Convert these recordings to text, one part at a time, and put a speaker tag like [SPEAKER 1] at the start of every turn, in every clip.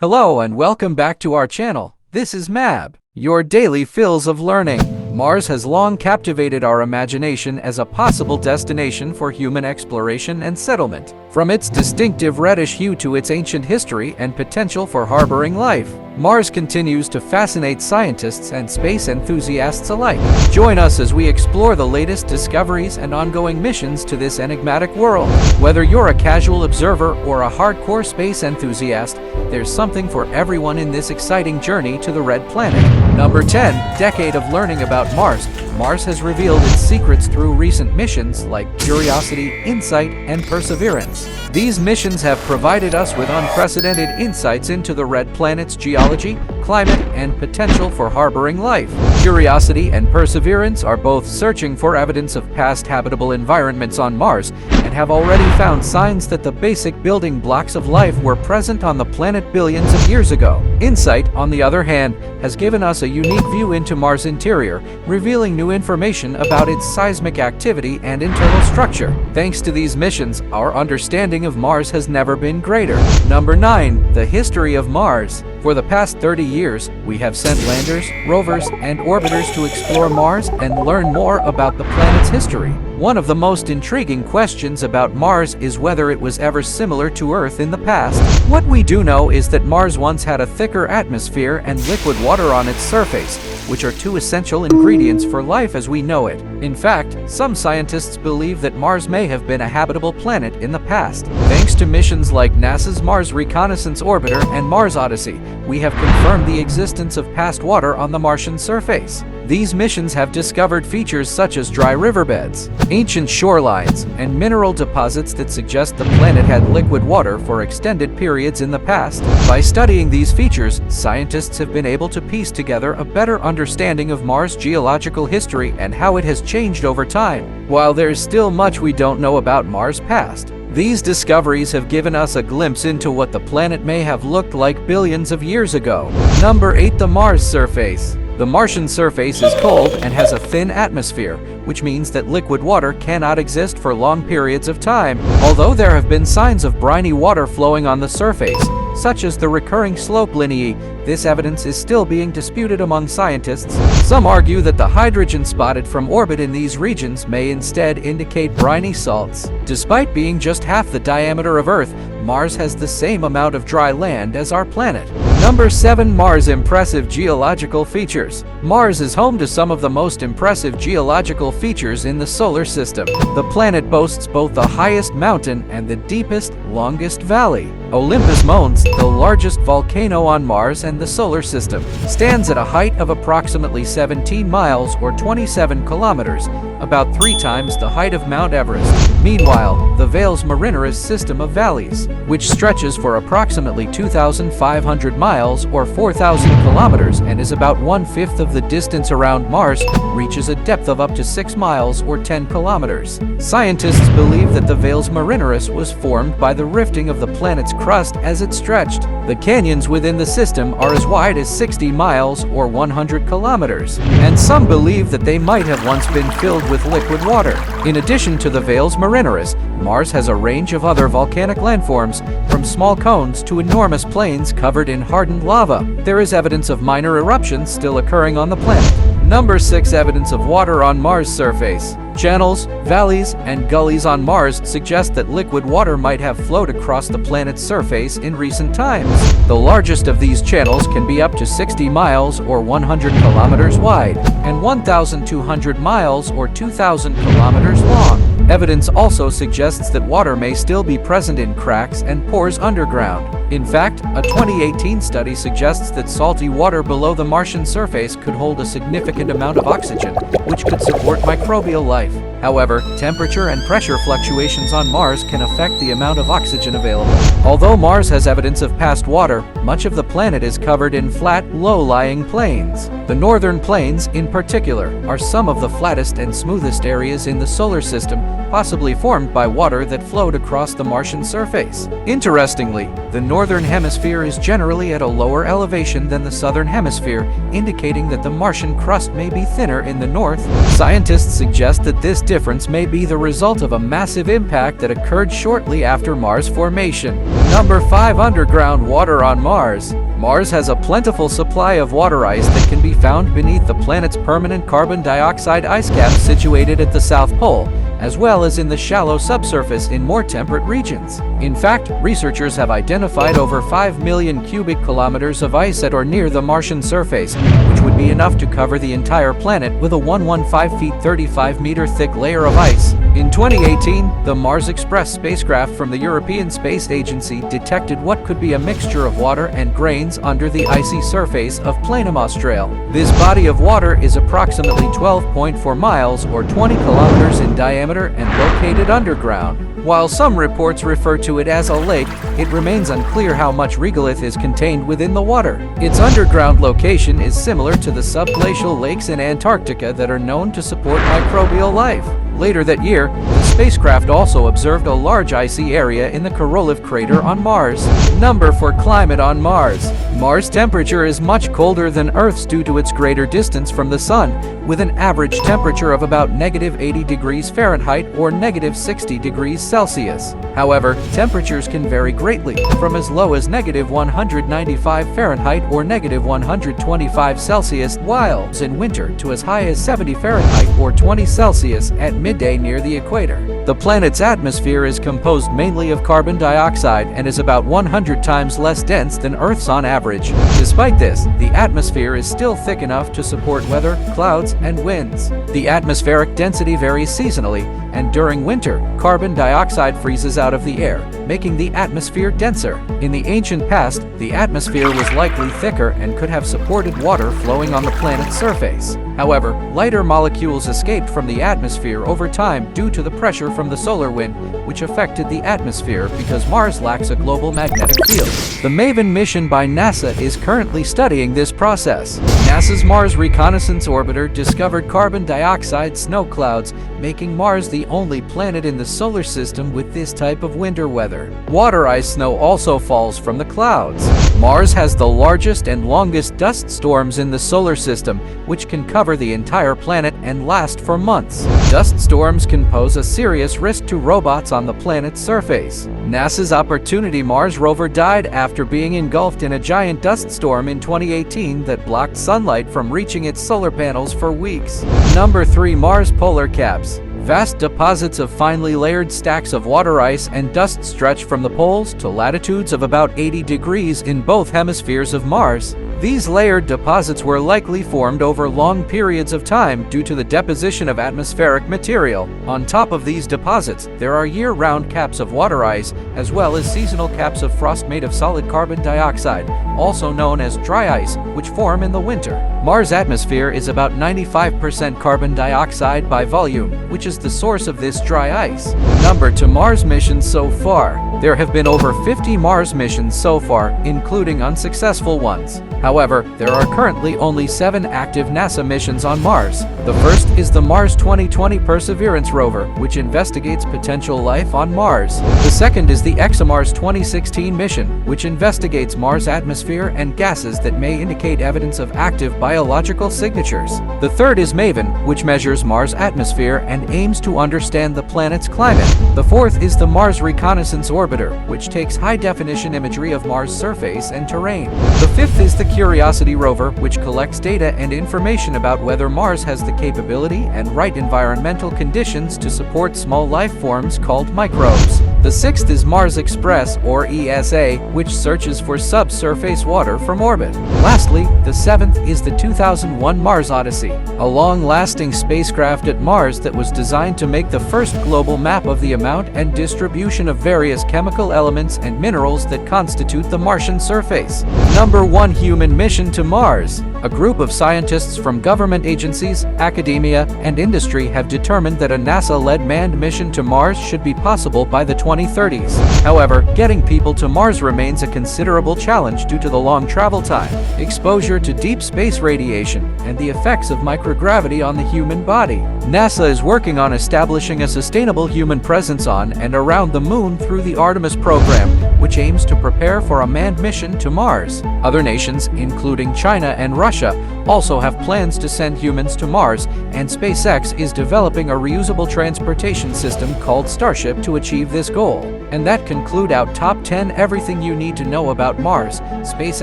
[SPEAKER 1] Hello and welcome back to our channel. This is Mab, your daily fills of learning. Mars has long captivated our imagination as a possible destination for human exploration and settlement. From its distinctive reddish hue to its ancient history and potential for harboring life, Mars continues to fascinate scientists and space enthusiasts alike. Join us as we explore the latest discoveries and ongoing missions to this enigmatic world. Whether you're a casual observer or a hardcore space enthusiast, there's something for everyone in this exciting journey to the Red Planet. Number 10. Decade of learning about Mars. Mars has revealed its secrets through recent missions like Curiosity, Insight, and Perseverance. These missions have provided us with unprecedented insights into the Red Planet's geology, climate, and potential for harboring life. Curiosity and Perseverance are both searching for evidence of past habitable environments on Mars and have already found signs that the basic building blocks of life were present on the planet billions of years ago. Insight, on the other hand, has given us a unique view into Mars' interior, revealing new information about its seismic activity and internal structure. Thanks to these missions, our understanding of Mars has never been greater. Number 9. The history of Mars. For the past 30 years, we have sent landers, rovers, and orbiters to explore Mars and learn more about the planet's history. One of the most intriguing questions about Mars is whether it was ever similar to Earth in the past. What we do know is that Mars once had a thicker atmosphere and liquid water on its surface, which are two essential ingredients for life as we know it. In fact, some scientists believe that Mars may have been a habitable planet in the past. Thanks to missions like NASA's Mars Reconnaissance Orbiter and Mars Odyssey, we have confirmed the existence of past water on the Martian surface. These missions have discovered features such as dry riverbeds, ancient shorelines, and mineral deposits that suggest the planet had liquid water for extended periods in the past. By studying these features, scientists have been able to piece together a better understanding of Mars' geological history and how it has changed over time. While there's still much we don't know about Mars' past, these discoveries have given us a glimpse into what the planet may have looked like billions of years ago. Number 8. The Mars surface. The Martian surface is cold and has a thin atmosphere, which means that liquid water cannot exist for long periods of time. Although there have been signs of briny water flowing on the surface, such as the recurring slope lineae, this evidence is still being disputed among scientists. Some argue that the hydrogen spotted from orbit in these regions may instead indicate briny salts. Despite being just half the diameter of Earth, Mars has the same amount of dry land as our planet. Number 7. Mars' impressive geological features. Mars is home to some of the most impressive geological features in the solar system. The planet boasts both the highest mountain and the deepest, longest valley. Olympus Mons, the largest volcano on Mars and the solar system, stands at a height of approximately 17 miles or 27 kilometers, about 3 times the height of Mount Everest. Meanwhile, the Valles Marineris system of valleys, which stretches for approximately 2,500 miles or 4,000 kilometers and is about 1/5 of the distance around Mars, reaches a depth of up to 6 miles or 10 kilometers. Scientists believe that the Valles Marineris was formed by the rifting of the planet's crust as it stretched. The canyons within the system are as wide as 60 miles or 100 kilometers, and some believe that they might have once been filled with liquid water. In addition to the Valles Marineris, Mars has a range of other volcanic landforms, from small cones to enormous plains covered in hardened lava. There is evidence of minor eruptions still occurring on the planet. Number 6. Evidence of water on Mars' surface. Channels, valleys, and gullies on Mars suggest that liquid water might have flowed across the planet's surface in recent times. The largest of these channels can be up to 60 miles or 100 kilometers wide, and 1,200 miles or 2,000 kilometers long. Evidence also suggests that water may still be present in cracks and pores underground. In fact, a 2018 study suggests that salty water below the Martian surface could hold a significant amount of oxygen, which could support microbial life. However, temperature and pressure fluctuations on Mars can affect the amount of oxygen available. Although Mars has evidence of past water, much of the planet is covered in flat, low-lying plains. The northern plains, in particular, are some of the flattest and smoothest areas in the solar system, possibly formed by water that flowed across the Martian surface. Interestingly, the northern hemisphere is generally at a lower elevation than the southern hemisphere, indicating that the Martian crust may be thinner in the north. Scientists suggest that this difference may be the result of a massive impact that occurred shortly after Mars formation. Number 5. Underground water on Mars. Mars has a plentiful supply of water ice that can be found beneath the planet's permanent carbon dioxide ice cap situated at the South Pole, as well as in the shallow subsurface in more temperate regions. In fact, researchers have identified over 5 million cubic kilometers of ice at or near the Martian surface, which would be enough to cover the entire planet with a 115 feet 35 meter thick layer of ice. In 2018, the Mars Express spacecraft from the European Space Agency detected what could be a mixture of water and grains under the icy surface of Planum Australe. This body of water is approximately 12.4 miles or 20 kilometers in diameter and located underground. While some reports refer to it as a lake, it remains unclear how much regolith is contained within the water. Its underground location is similar to the subglacial lakes in Antarctica that are known to support microbial life. Later that year, the spacecraft also observed a large icy area in the Regolith crater on Mars. Number 4. Climate on Mars. Mars' temperature is much colder than Earth's due to its greater distance from the Sun, with an average temperature of about -80 degrees Fahrenheit or -60 degrees Celsius. However, temperatures can vary greatly, from as low as -195 Fahrenheit or -125 Celsius whilst in winter to as high as 70 Fahrenheit or 20 Celsius at midday near the equator. The planet's atmosphere is composed mainly of carbon dioxide and is about 100 times less dense than Earth's on average. Despite this, the atmosphere is still thick enough to support weather, clouds, and winds. The atmospheric density varies seasonally, and during winter, carbon dioxide freezes out of the air, making the atmosphere denser. In the ancient past, the atmosphere was likely thicker and could have supported water flowing on the planet's surface. However, lighter molecules escaped from the atmosphere over time due to the pressure from the solar wind, which affected the atmosphere because Mars lacks a global magnetic field. The MAVEN mission by NASA is currently studying this process. NASA's Mars Reconnaissance Orbiter discovered carbon dioxide snow clouds, making Mars the only planet in the solar system with this type of winter weather. Water ice snow also falls from the clouds. Mars has the largest and longest dust storms in the solar system, which can cover the entire planet and last for months. Dust storms can pose a serious risk to robots on the planet's surface. NASA's Opportunity Mars rover died after being engulfed in a giant dust storm in 2018 that blocked sunlight from reaching its solar panels for weeks. Number 3. Mars polar caps. Vast deposits of finely layered stacks of water ice and dust stretch from the poles to latitudes of about 80 degrees in both hemispheres of Mars. These layered deposits were likely formed over long periods of time due to the deposition of atmospheric material. On top of these deposits, there are year-round caps of water ice, as well as seasonal caps of frost made of solid carbon dioxide, also known as dry ice, which form in the winter. Mars' atmosphere is about 95% carbon dioxide by volume, which is the source of this dry ice. Number 2. Mars missions so far. There have been over 50 Mars missions so far, including unsuccessful ones. However, there are currently only 7 active NASA missions on Mars. The first is the Mars 2020 Perseverance rover, which investigates potential life on Mars. The second is the ExoMars 2016 mission, which investigates Mars' atmosphere and gases that may indicate evidence of active biological signatures. The third is MAVEN, which measures Mars' atmosphere and aims to understand the planet's climate. The fourth is the Mars Reconnaissance Orbiter, which takes high-definition imagery of Mars' surface and terrain. The fifth is the Curiosity rover, which collects data and information about whether Mars has the capability and right environmental conditions to support small life forms called microbes. The sixth is Mars Express, or ESA, which searches for subsurface water from orbit. Lastly, the seventh is the 2001 Mars Odyssey, a long-lasting spacecraft at Mars that was designed to make the first global map of the amount and distribution of various chemical elements and minerals that constitute the Martian surface. Number 1. Human mission to Mars. A group of scientists from government agencies, academia, and industry have determined that a NASA-led manned mission to Mars should be possible by the 2030s. However, getting people to Mars remains a considerable challenge due to the long travel time, exposure to deep space radiation, and the effects of microgravity on the human body. NASA is working on establishing a sustainable human presence on and around the Moon through the Artemis program, which aims to prepare for a manned mission to Mars. Other nations, including China and Russia, also have plans to send humans to Mars, and SpaceX is developing a reusable transportation system called Starship to achieve this goal. And that conclude our top 10 everything you need to know about Mars. Space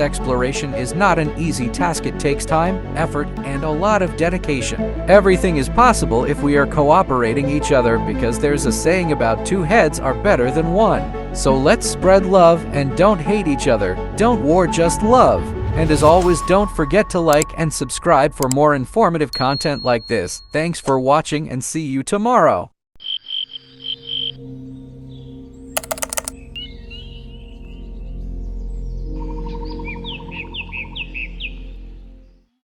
[SPEAKER 1] exploration is not an easy task. It takes time, effort, and a lot of dedication. Everything is possible if we are cooperating each other, because there's a saying about two heads are better than one. So let's spread love and don't hate each other. Don't war, just love. And as always, don't forget to like and subscribe for more informative content like this. Thanks for watching and see you tomorrow.